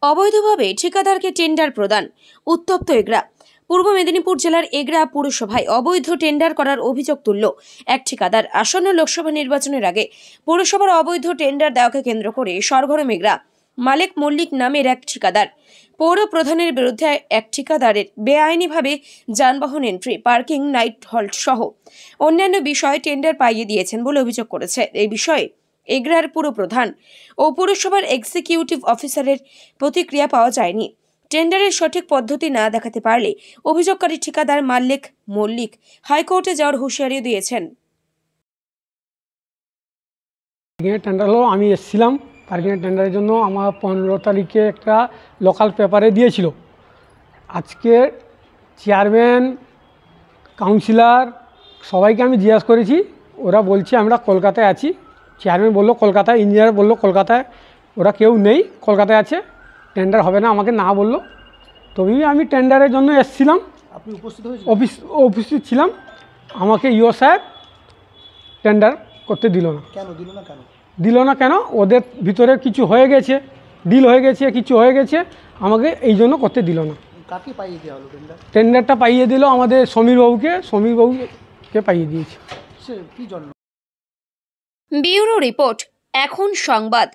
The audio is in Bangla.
অবৈধভাবে ঠিকাদারকে টেন্ডার প্রদান, উত্তপ্ত এগরা। পূর্ব মেদিনীপুর জেলার এগরা পুরসভায় অবৈধ টেন্ডার করার অভিযোগ তুলল এক ঠিকাদার। আসন্ন লোকসভা নির্বাচনের আগে পৌরসভার অবৈধ টেন্ডার দেওয়াকে কেন্দ্র করে সরগরম এগরা। মালেক মল্লিক নামের এক ঠিকাদার পৌর প্রধানের বিরুদ্ধে এক ঠিকাদারের বেআইনিভাবে যানবাহন এন্ট্রি, পার্কিং, নাইট হল্ট সহ অন্যান্য বিষয়ে টেন্ডার পাইয়ে দিয়েছেন বলে অভিযোগ করেছে। এই বিষয়ে এগরার পুর প্রধান ও পুরসভার এক্সিকিউটিভ অফিসারের প্রতিক্রিয়া পাওয়া যায়নি। টেন্ডারের সঠিক পদ্ধতি না দেখাতে পারলে অভিযোগকারী ঠিকাদার মালেক মল্লিক হাইকোর্টে যাওয়ার হুঁশিয়ারি দিয়েছেন। টেন্ডার হলো, আমি এসেছিলাম পার্কিংয়ের টেন্ডারের জন্য। আমার 15 তারিখে একটা লোকাল পেপারে দিয়েছিল। আজকে চেয়ারম্যান, কাউন্সিলর সবাইকে আমি জিজ্ঞাসা করেছি, ওরা বলছে আমরা কলকাতায় আছি। চেয়ারম্যান বললো কলকাতায়, ইঞ্জিনিয়ার বললো কলকাতায়, ওরা কেউ নেই, কলকাতায় আছে, টেন্ডার হবে না, আমাকে না বললো। তবেই আমি টেন্ডারের জন্য এসেছিলাম। আপনি উপস্থিত হয়েছেন? উপস্থিত ছিলাম। আমাকে ইও সাহেব টেন্ডার করতে দিল না। কেন দিল না? দিল না কেন? ওদের ভিতরে কিছু হয়ে গেছে, ডিল হয়ে গেছে, কিছু হয়ে গেছে, আমাকে এই জন্য করতে দিল না। কাকে পাইয়ে দেওয়া হলো টেন্ডার? টেন্ডারটা পাইয়ে দিল আমাদের সমীরবাবুকে পাইয়ে দিয়েছে। সে কি জন্য? ব্যুরো রিপোর্ট, এখন সংবাদ।